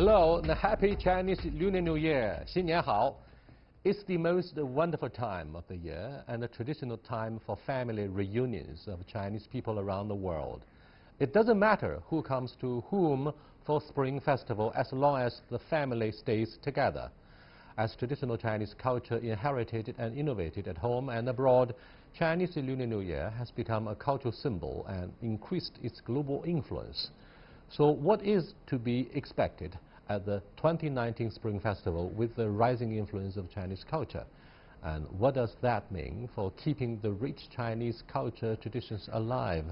Hello, and a happy Chinese Lunar New Year, 新年好. It's the most wonderful time of the year and a traditional time for family reunions of Chinese people around the world. It doesn't matter who comes to whom for Spring Festival as long as the family stays together. As traditional Chinese culture inherited and innovated at home and abroad, Chinese Lunar New Year has become a cultural symbol and increased its global influence. So what is to be expected at the 2019 Spring Festival with the rising influence of Chinese culture? And what does that mean for keeping the rich Chinese culture traditions alive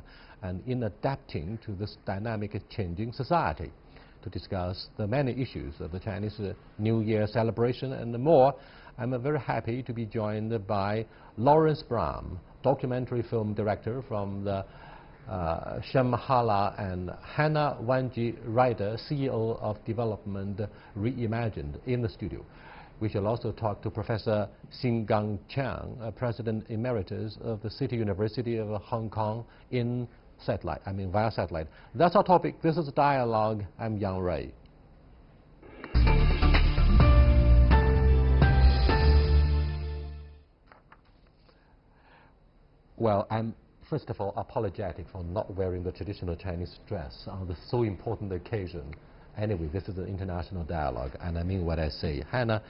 and in adapting to this dynamic changing society? To discuss the many issues of the Chinese New Year celebration and more, I'm very happy to be joined by Lawrence Brown, documentary film director from the Shambhala, and Hannah Wanji, writer, CEO of Development Reimagined, in the studio. We shall also talk to Professor Xingang Chang, President Emeritus of the City University of Hong Kong via satellite. That's our topic. This is Dialogue. I'm Yang Ray. Well, I'm first of all apologetic for not wearing the traditional Chinese dress on the so important occasion. Anyway, this is an international dialogue, and I mean what I say. Hannah,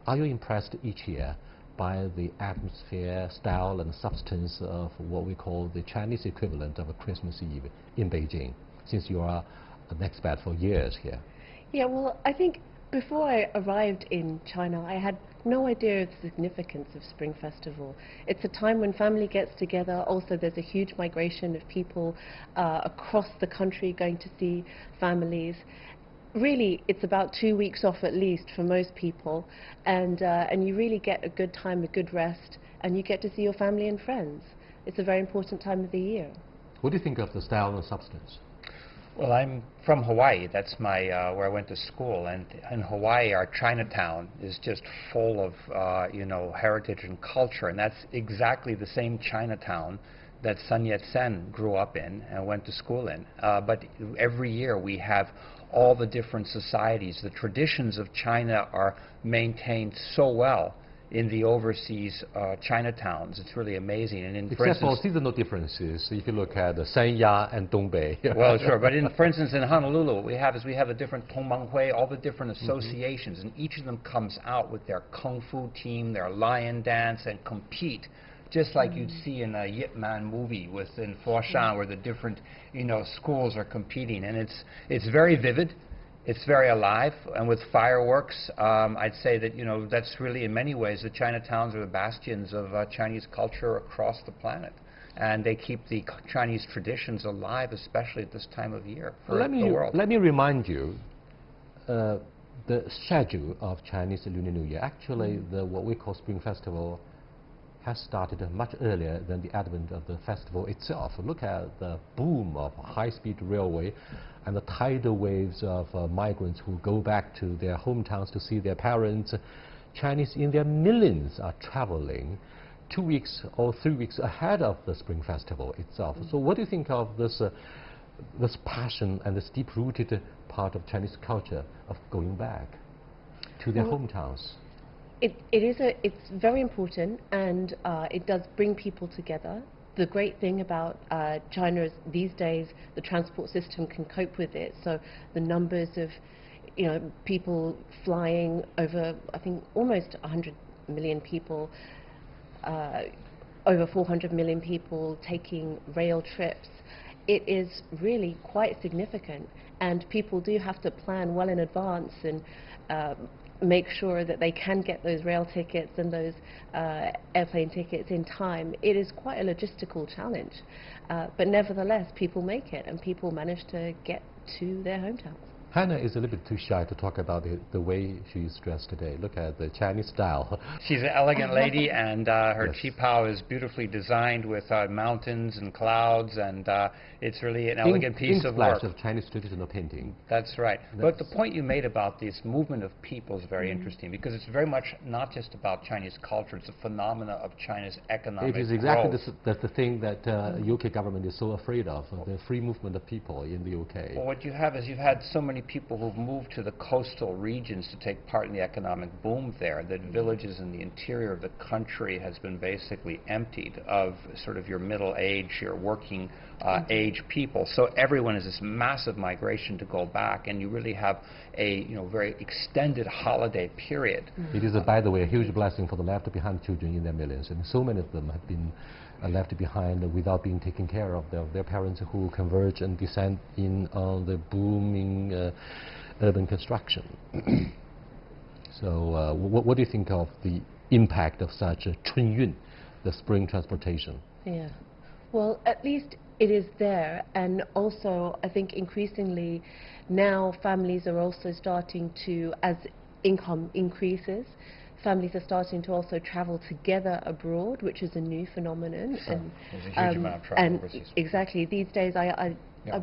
are you impressed each year by the atmosphere, style, and substance of what we call the Chinese equivalent of a Christmas Eve in Beijing, since you are an expat for years here? Yeah, well, I think before I arrived in China, I had no idea of the significance of Spring Festival. It's a time when family gets together. Also, there's a huge migration of people across the country going to see families. Really, it's about 2 weeks off at least for most people, and you really get a good time, a good rest, and you get to see your family and friends. It's a very important time of the year. What do you think of the style and substance? Well, I'm from Hawaii. That's my where I went to school, and in Hawaii, our Chinatown is just full of heritage and culture, and that's exactly the same Chinatown that Sun Yat-sen grew up in and went to school in. But every year we have all the different societies. The traditions of China are maintained so well in the overseas Chinatowns. It's really amazing. And except for seasonal differences, if you look at Sanya and Dongbei. Well, sure, but for instance, in Honolulu, what we have a different Tongmanghui, all the different associations, and each of them comes out with their kung fu team, their lion dance, and compete, just like you'd see in a Yip Man movie in Foshan, where the different schools are competing, and it's very vivid. It's very alive, and with fireworks, I'd say that that's really, in many ways, the Chinatowns are the bastions of Chinese culture across the planet, and they keep the Chinese traditions alive, especially at this time of year for the world. Let me remind you, the schedule of Chinese Lunar New Year. Actually, what we call Spring Festival has started much earlier than the advent of the festival itself. Look at the boom of high-speed railway and the tidal waves of migrants who go back to their hometowns to see their parents. Chinese in their millions are traveling 2 weeks or 3 weeks ahead of the Spring Festival itself. So what do you think of this passion and this deep-rooted part of Chinese culture of going back to their hometowns? It's very important, and it does bring people together. The great thing about China is these days the transport system can cope with it. So the numbers of people flying over, I think almost 100 million people, over 400 million people taking rail trips. It is really quite significant, and people do have to plan well in advance and make sure that they can get those rail tickets and those airplane tickets in time. It is quite a logistical challenge, but nevertheless people make it, and people manage to get to their hometowns. Hannah is a little bit too shy to talk about the way she's dressed today. Look at the Chinese style. She's an elegant lady, and her qipao is beautifully designed with mountains and clouds, and it's really an elegant piece of work. Of Chinese traditional painting. That's right. But the point you made about this movement of people is very interesting, because it's very much not just about Chinese culture, it's a phenomena of China's economic growth. It is exactly the thing that UK government is so afraid of, the free movement of people in the UK. Well, what you have is you've had so many many people who've moved to the coastal regions to take part in the economic boom there that villages in the interior of the country has been basically emptied of sort of your middle age, your working age people. So everyone is this massive migration to go back, and you really have a very extended holiday period. It is, by the way, a huge blessing for the left behind children in their millions. And so many of them have been left behind without being taken care of. Their parents who converge and descend in on the booming urban construction. So what do you think of the impact of such a 春运, the spring transportation? Yeah. Well, at least it is there, and also I think increasingly now families are also starting to, as income increases, families are starting to also travel together abroad, which is a new phenomenon. Sure. And there's a huge amount of travel overseas. Exactly. These days, I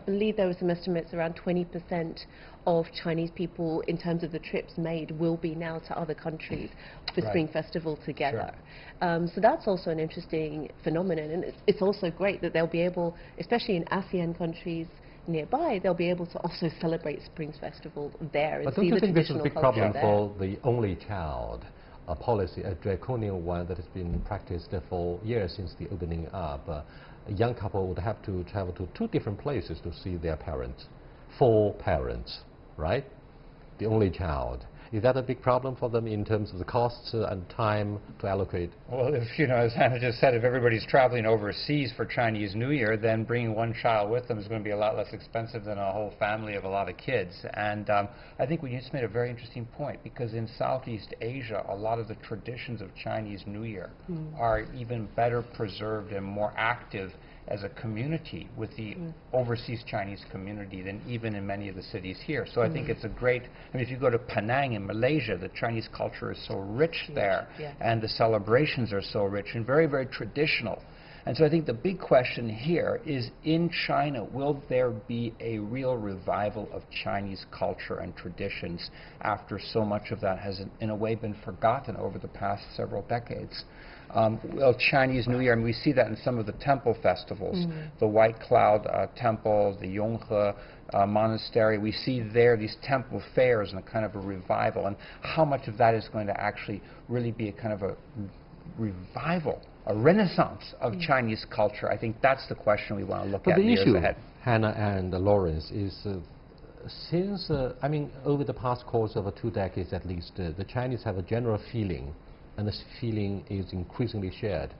believe there were some estimates around 20% of Chinese people, in terms of the trips made, will be now to other countries for Spring Festival together. Sure. So that's also an interesting phenomenon, and it's also great that they'll be able, especially in ASEAN countries nearby, they'll be able to also celebrate Spring Festival there and see the traditional culture there. But don't you think this is a big problem for the only child policy, a draconian one that has been practiced for years since the opening up? A young couple would have to travel to 2 different places to see their parents, 4 parents, right? The only child. Is that a big problem for them in terms of the costs and time to allocate? Well, if, as Hannah just said, if everybody's traveling overseas for Chinese New Year, then bringing one child with them is going to be a lot less expensive than a whole family of a lot of kids. And I think we just made a very interesting point, because in Southeast Asia, a lot of the traditions of Chinese New Year are even better preserved and more active as a community with the overseas Chinese community than even in many of the cities here. So I think it's a great, if you go to Penang in Malaysia, the Chinese culture is so rich there, and the celebrations are so rich and very, very traditional. And so I think the big question here is, in China, will there be a real revival of Chinese culture and traditions after so much of that has, in a way, been forgotten over the past several decades? Well, Chinese New Year, and we see that in some of the temple festivals, the White Cloud Temple, the Yonghe Monastery. We see there these temple fairs and a kind of a revival, and how much of that is going to actually really be a kind of a revival, a renaissance of Chinese culture. I think that's the question we want to look at in the years ahead. Hannah and Lawrence, is since, over the past course of 2 decades at least, the Chinese have a general feeling, and this feeling is increasingly shared.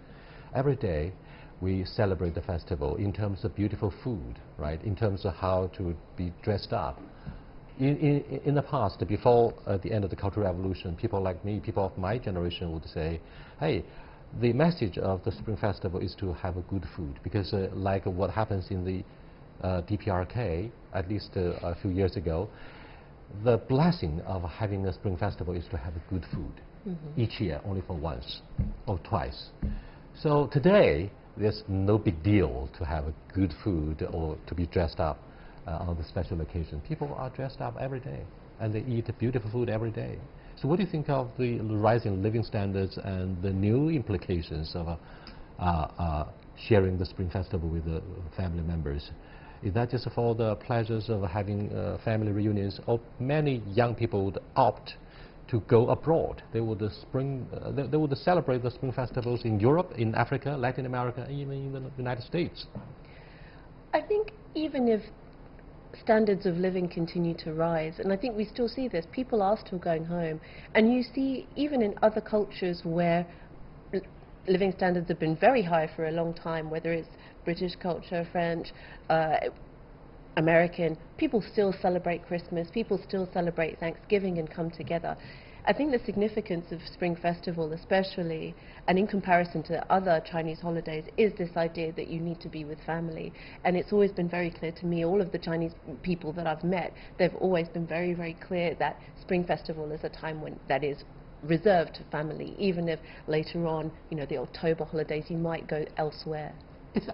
Every day we celebrate the festival in terms of beautiful food, right? In terms of how to be dressed up. In the past, before the end of the Cultural Revolution, people like me, people of my generation would say, hey, the message of the Spring Festival is to have a good food, because like what happens in the DPRK, at least a few years ago, the blessing of having a Spring Festival is to have a good food. Each year, only for once or twice. So today, there's no big deal to have a good food or to be dressed up on the special occasion. People are dressed up every day, and they eat beautiful food every day. So what do you think of the rising living standards and the new implications of sharing the Spring Festival with the family members? Is that just for the pleasures of having family reunions, or many young people would opt to go abroad? They would they would celebrate the Spring Festivals in Europe, in Africa, Latin America, even in the United States. I think even if standards of living continue to rise, and I think we still see this, people are still going home, and you see even in other cultures where living standards have been very high for a long time, whether it's British culture, French, American, people still celebrate Christmas, people still celebrate Thanksgiving and come together. I think the significance of Spring Festival especially, and in comparison to other Chinese holidays, is this idea that you need to be with family. And it's always been very clear to me, all of the Chinese people that I've met, they've always been very, very clear that Spring Festival is a time when that is reserved to family, even if later on, the October holidays, you might go elsewhere.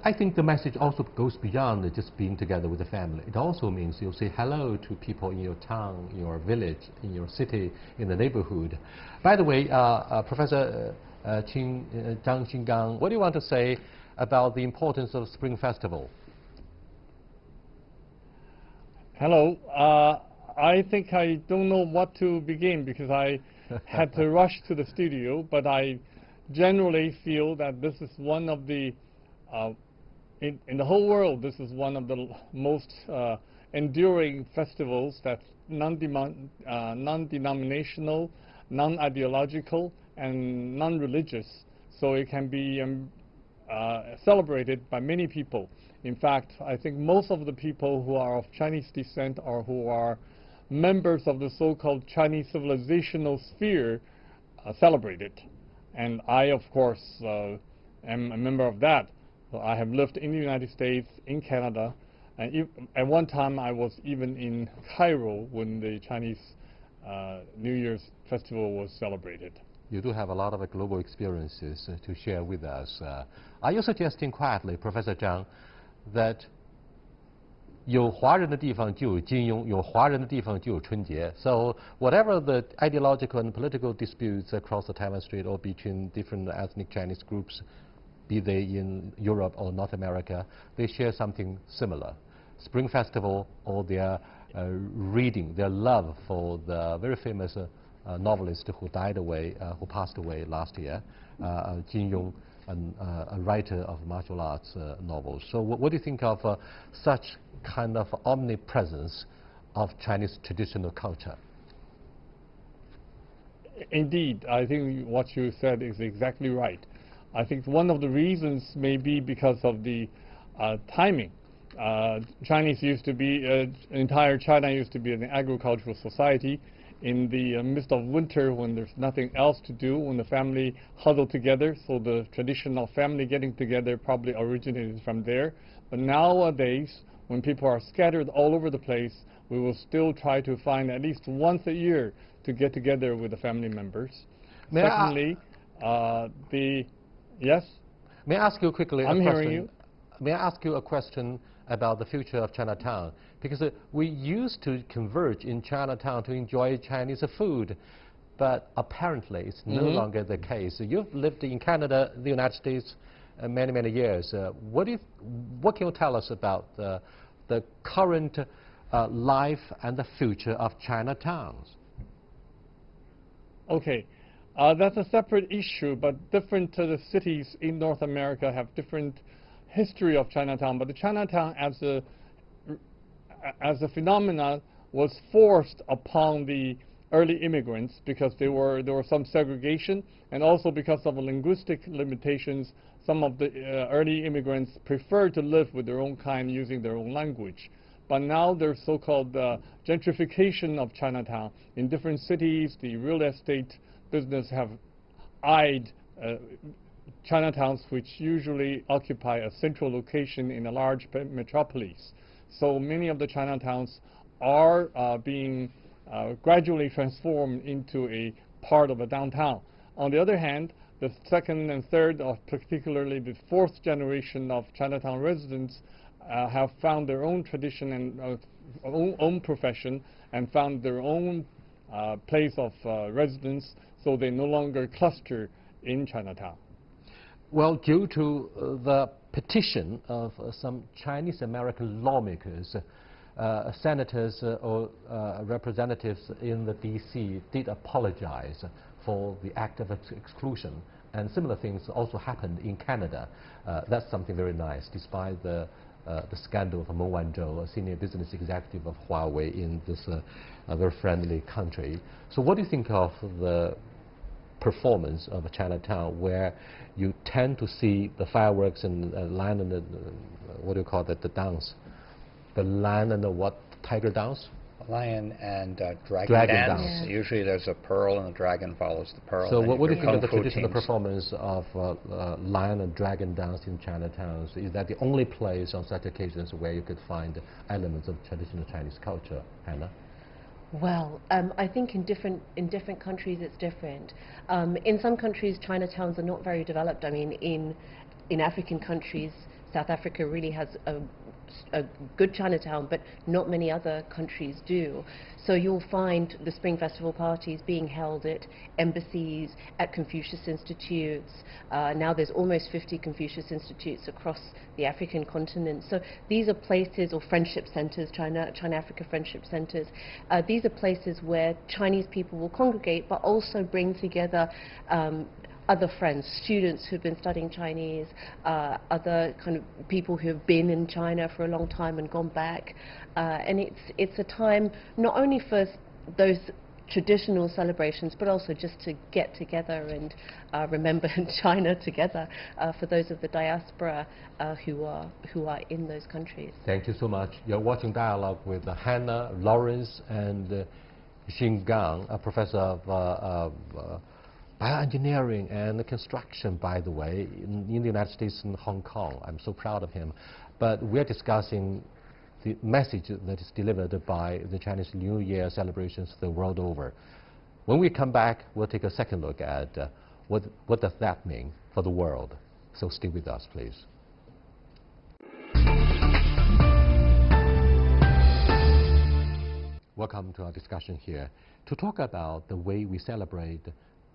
I think the message also goes beyond just being together with the family. It also means you'll say hello to people in your town, in your village, in your city, in the neighborhood. By the way, Professor Zhang Qinggang, what do you want to say about the importance of Spring Festival? Hello. I think I don't know what to begin because I had to rush to the studio, but I generally feel that this is one of the, in the whole world, this is one of the most enduring festivals that's non-denominational, non-ideological, and non-religious. So it can be celebrated by many people. In fact, I think most of the people who are of Chinese descent or who are members of the so-called Chinese civilizational sphere celebrate it. And I, of course, am a member of that. So I have lived in the United States, in Canada, and at one time I was even in Cairo when the Chinese New Year's festival was celebrated. You do have a lot of global experiences to share with us. Are you suggesting quietly, Professor Zhang, that 有华人的地方就有金庸，有华人的地方就有春节. So whatever the ideological and political disputes across the Taiwan Strait or between different ethnic Chinese groups, be they in Europe or North America, they share something similar. Spring Festival or their reading, their love for the very famous novelist who died away, who passed away last year, Jin Yong, a writer of martial arts novels. So what do you think of such kind of omnipresence of Chinese traditional culture? Indeed, I think what you said is exactly right. I think one of the reasons may be because of the timing. Chinese used to be, entire China used to be an agricultural society. In the midst of winter, when there's nothing else to do, when the family huddled together, so the tradition of family getting together probably originated from there. But nowadays, when people are scattered all over the place, we will still try to find at least once a year to get together with the family members. Secondly, yes? May I ask you quickly I'm a question? hearing you. May I ask you a question about the future of Chinatown? Because we used to converge in Chinatown to enjoy Chinese food, but apparently it's no longer the case. You've lived in Canada, the United States, many, many years. What can you tell us about the current life and the future of Chinatowns? Okay, that's a separate issue, but different cities in North America have different history of Chinatown. But the Chinatown as a phenomenon was forced upon the early immigrants because there was some segregation, and also because of linguistic limitations. Some of the early immigrants preferred to live with their own kind using their own language. But now there's so-called gentrification of Chinatown. In different cities, the real estate business have eyed Chinatowns which usually occupy a central location in a large metropolis. So many of the Chinatowns are being gradually transformed into a part of a downtown. On the other hand, the second and third, or particularly the fourth generation of Chinatown residents have found their own tradition and own profession and found their own place of residence, so they no longer cluster in Chinatown. Well, due to the petition of some Chinese American lawmakers, senators or representatives in the D.C. did apologize for the act of exclusion, and similar things also happened in Canada. That's something very nice, despite the scandal of Meng Wanzhou, a senior business executive of Huawei in this very friendly country. So what do you think of the performance of Chinatown, where you tend to see the fireworks and lion and the, what do you call that, the dance? The lion and the what? Tiger dance? Lion and dragon dance. dance. Yeah. Usually there's a pearl and the dragon follows the pearl. So what do you think of the kung fu traditional teams. performance of lion and dragon dance in Chinatown? So is that the only place on such occasions where you could find elements of traditional Chinese culture, Hannah? Well, I think in different countries it's different. In some countries, Chinatowns are not very developed. I mean, in African countries, South Africa really has a good Chinatown, but not many other countries do. So you'll find the Spring Festival parties being held at embassies, at Confucius Institutes. Now there's almost 50 Confucius Institutes across the African continent. So these are places, or friendship centers, China-Africa friendship centers. These are places where Chinese people will congregate, but also bring together other friends, students who've been studying Chinese, other kind of people who have been in China for a long time and gone back. And it's a time not only for those traditional celebrations, but also just to get together and remember China together for those of the diaspora who are in those countries. Thank you so much. You're watching Dialogue with Hannah, Lawrence, and Xin Gang, a professor of bioengineering and construction, by the way, in the United States and Hong Kong. I'm so proud of him. But we're discussing the message that is delivered by the Chinese New Year celebrations the world over. When we come back, we'll take a second look at what does that mean for the world. So stay with us, please. Welcome to our discussion here. To talk about the way we celebrate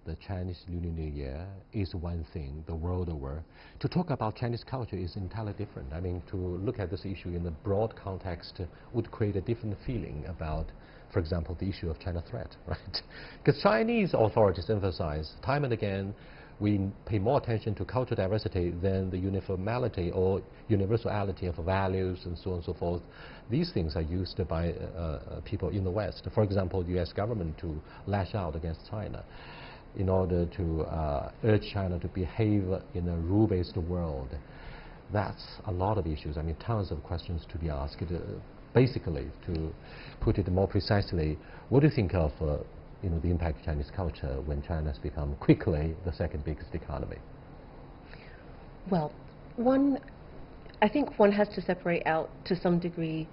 the Chinese Lunar New Year is one thing the world over. To talk about Chinese culture is entirely different. I mean, to look at this issue in a broad context would create a different feeling about, for example, the issue of China threat, right? Because Chinese authorities emphasize time and again we pay more attention to cultural diversity than the uniformity or universality of values and so on and so forth. These things are used by people in the West. For example, the US government to lash out against China in order to urge China to behave in a rule-based world. That's a lot of issues. I mean, tons of questions to be asked. Basically, to put it more precisely, what do you think of the impact of Chinese culture when China has become quickly the second biggest economy? Well, I think one has to separate out to some degree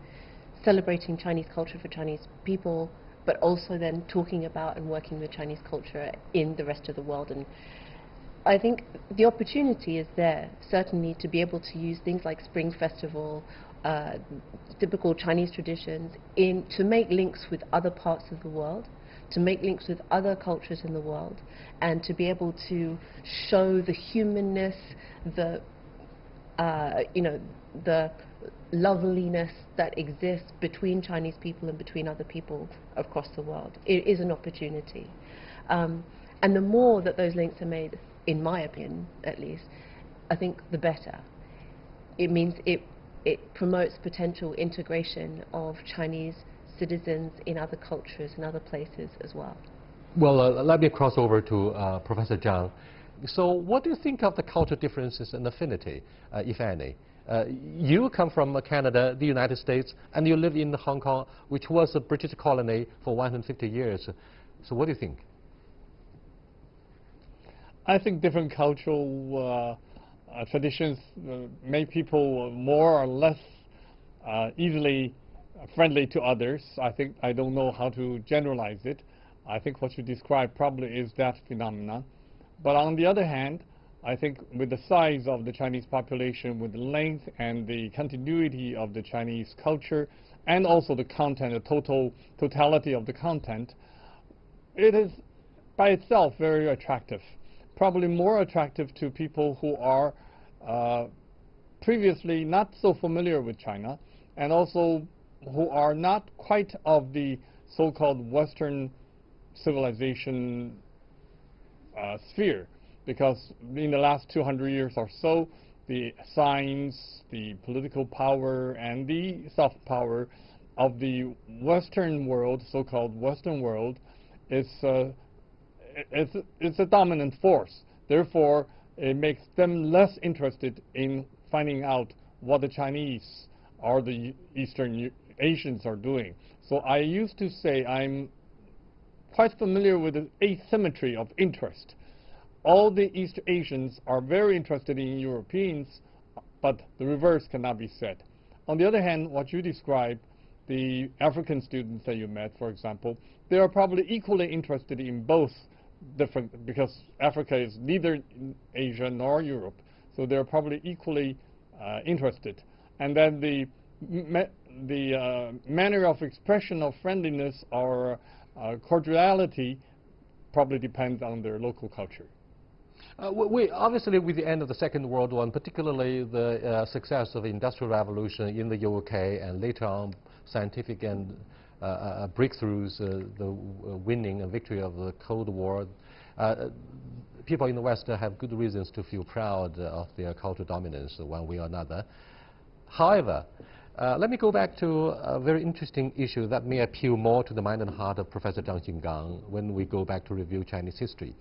celebrating Chinese culture for Chinese people, but also then talking about and working with Chinese culture in the rest of the world. And I think the opportunity is there, certainly, to be able to use things like Spring Festival, typical Chinese traditions, to make links with other parts of the world, to make links with other cultures in the world, and to be able to show the humanness, the loveliness that exists between Chinese people and between other people across the world. It is an opportunity. And the more that those links are made, in my opinion at least, I think the better. It means it promotes potential integration of Chinese citizens in other cultures and other places as well. Well, let me cross over to Professor Zhang. So what do you think of the cultural differences and affinity, if any? You come from Canada, the United States, and you live in Hong Kong, which was a British colony for 150 years. So what do you think? I think different cultural traditions make people more or less easily friendly to others. I don't know how to generalize it. I think what you described probably is that phenomenon. But on the other hand, I think with the size of the Chinese population, with the length and the continuity of the Chinese culture, and also the content, the totality of the content, it is by itself very attractive. Probably more attractive to people who are previously not so familiar with China, and also who are not quite of the so-called Western civilization sphere. Because in the last 200 years or so, the science, the political power, and the soft power of the Western world, so-called Western world, is it's a dominant force. Therefore, it makes them less interested in finding out what the Chinese or the Eastern Asians are doing. So I used to say I'm quite familiar with the asymmetry of interest. All the East Asians are very interested in Europeans, but the reverse cannot be said. On the other hand, what you described, the African students that you met, for example, they are probably equally interested in both different, because Africa is neither Asia nor Europe, so they're probably equally interested. And then the manner of expression of friendliness or cordiality probably depends on their local culture. Obviously, with the end of the Second World War, and particularly the success of the Industrial Revolution in the UK, and later on scientific and breakthroughs, the winning and victory of the Cold War, people in the West have good reasons to feel proud of their cultural dominance one way or another. However, let me go back to a very interesting issue that may appeal more to the mind and heart of Professor Zhang Xingang when we go back to review Chinese history.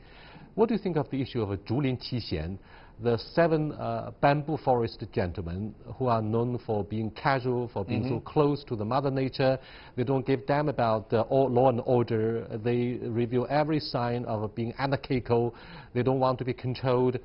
What do you think of the issue of Zhulin Qixian, the 7 bamboo forest gentlemen who are known for being casual, for being so close to the mother nature? They don't give damn about law and order. They reveal every sign of being anarchical. They don't want to be controlled.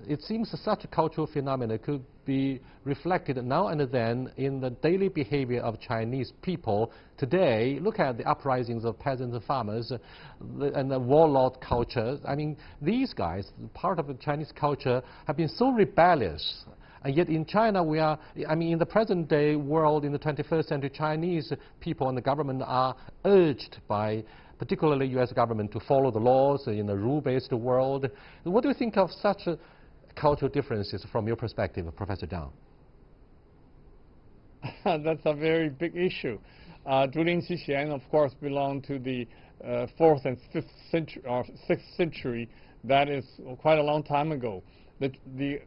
It seems such a cultural phenomenon could be reflected now and then in the daily behavior of Chinese people today. Look at the uprisings of peasants and farmers and the warlord culture. I mean, these guys, part of the Chinese culture, have been so rebellious. And yet in China, we are, I mean, in the present day world, in the 21st century, Chinese people and the government are urged by particularly U.S. government to follow the laws in a rule-based world. What do you think of such cultural differences from your perspective, Professor Zhang? That's a very big issue. Zhulin Qixian, of course, belonged to the 4th and 5th century, or 6th century. That is quite a long time ago. The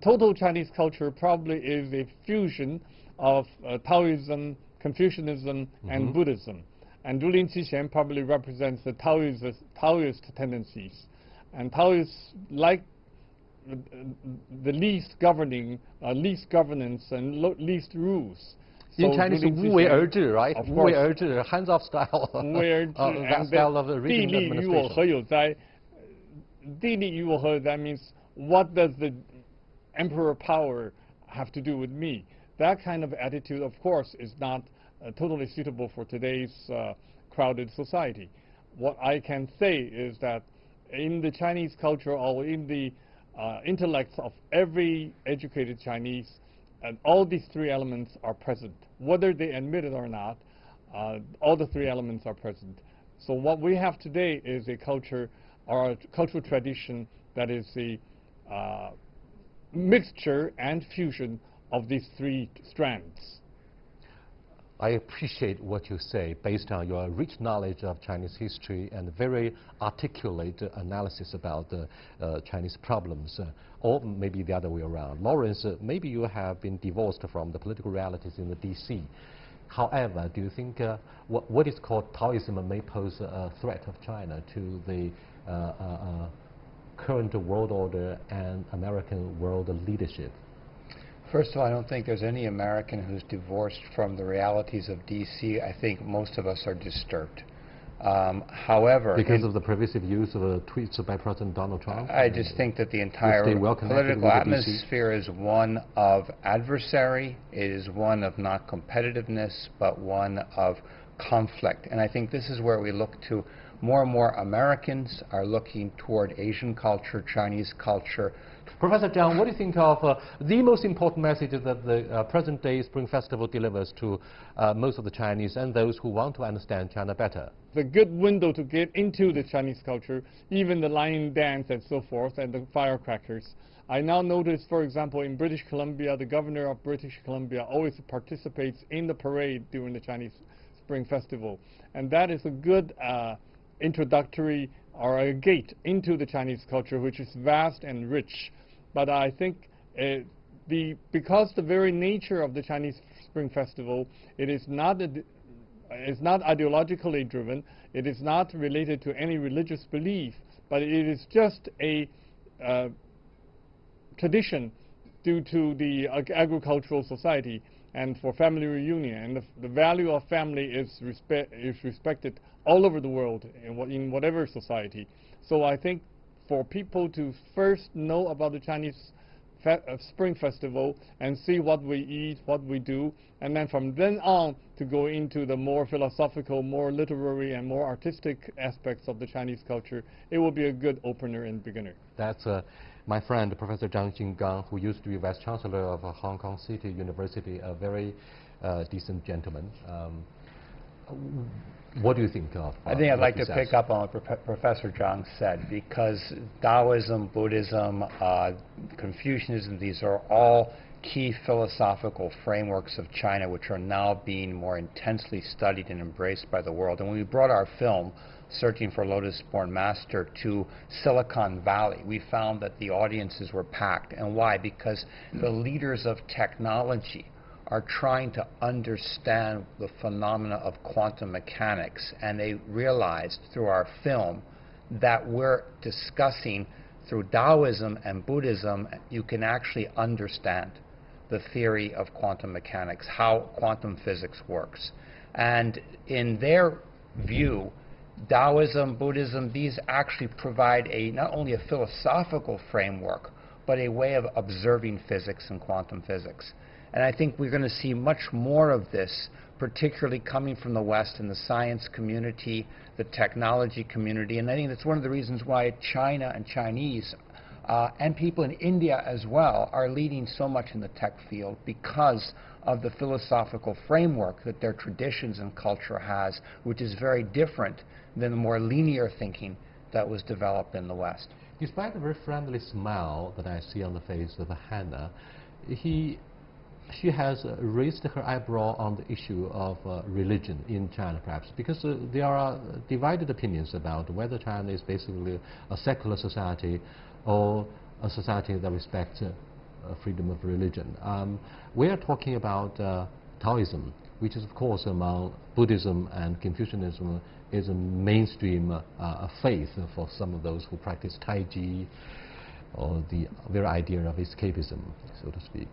total Chinese culture probably is a fusion of Taoism, Confucianism, and Buddhism. And Zhulin Qixian probably represents the Taoist tendencies. And Taoists like the least governing, least governance, and least rules. In Chinese, 无为而治, right? 无为而治, hands-off style. 无为而治, that style of regional administration. 地利与我何有哉? 地利与我何有哉 means, what does the emperor power have to do with me? That kind of attitude, of course, is not totally suitable for today's crowded society. What I can say is that in the Chinese culture, or in the intellects of every educated Chinese, all these 3 elements are present. Whether they admit it or not, all the 3 elements are present. So what we have today is a culture, or a cultural tradition, that is a mixture and fusion of these 3 strands. I appreciate what you say based on your rich knowledge of Chinese history and very articulate analysis about Chinese problems, or maybe the other way around. Lawrence, maybe you have been divorced from the political realities in the DC. However, do you think what is called Taoism may pose a threat of China to the current world order and American world leadership? First of all, I don't think there's any American who's divorced from the realities of D.C. I think most of us are disturbed. However, because of the pervasive use of tweets by President Donald Trump? I just think that the entire political atmosphere is one of adversary. It is one of not competitiveness, but one of conflict. And I think this is where we look to more and more Americans are looking toward Asian culture, Chinese culture. Professor Zhang, what do you think of the most important message that the present-day Spring Festival delivers to most of the Chinese and those who want to understand China better? The good window to get into the Chinese culture, even the lion dance and so forth, and the firecrackers. I now notice, for example, in British Columbia, the governor of British Columbia always participates in the parade during the Chinese Spring Festival. And that is a good introductory, or a gate into the Chinese culture, which is vast and rich. But I think because the very nature of the Chinese Spring Festival, it is not ideologically driven, it is not related to any religious belief, but it is just a tradition due to the agricultural society and for family reunion. And the value of family is respected all over the world in whatever society. So I think for people to first know about the Chinese Spring Festival and see what we eat, what we do, and then from then on to go into the more philosophical, more literary, and more artistic aspects of the Chinese culture, it will be a good opener and beginner. That's my friend, Professor Zhang Jinggang, who used to be Vice Chancellor of Hong Kong City University, a very decent gentleman. What do you think of I think I'd like to pick up on what Professor Zhang said, because Taoism, Buddhism, Confucianism, these are all key philosophical frameworks of China which are now being more intensely studied and embraced by the world. And when we brought our film, Searching for Lotus-Born Master, to Silicon Valley, we found that the audiences were packed. And why? Because the leaders of technology are trying to understand the phenomena of quantum mechanics, and they realized through our film that we're discussing through Taoism and Buddhism, you can actually understand the theory of quantum mechanics, how quantum physics works. And in their view, Taoism, Buddhism, these actually provide not only a philosophical framework, but a way of observing physics and quantum physics. And I think we're going to see much more of this, particularly coming from the West in the science community, the technology community. And I think that's one of the reasons why China and Chinese and people in India as well are leading so much in the tech field, because of the philosophical framework that their traditions and culture has, which is very different than the more linear thinking that was developed in the West. Despite the very friendly smile that I see on the face of Hannah, she has raised her eyebrow on the issue of religion in China, perhaps, because there are divided opinions about whether China is basically a secular society or a society that respects freedom of religion. We are talking about Taoism, which is, of course, among Buddhism and Confucianism, is a mainstream faith for some of those who practice Tai Chi, or the very idea of escapism, so to speak.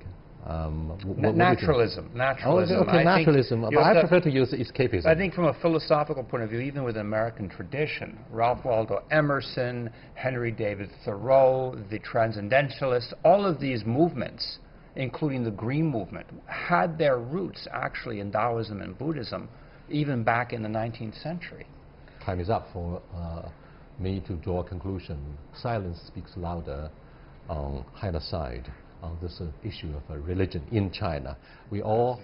Naturalism. Naturalism. Okay, naturalism. But I prefer to use escapism. I think from a philosophical point of view, even with the American tradition, Ralph Waldo Emerson, Henry David Thoreau, the Transcendentalists, all of these movements, including the Green Movement, had their roots actually in Taoism and Buddhism, even back in the 19th century. Time is up for me to draw a conclusion. Silence speaks louder on Hannah's side on this issue of religion in China. We all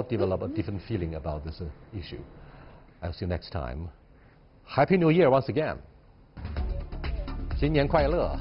develop a different feeling about this issue. I'll see you next time. Happy New Year once again. 新年快乐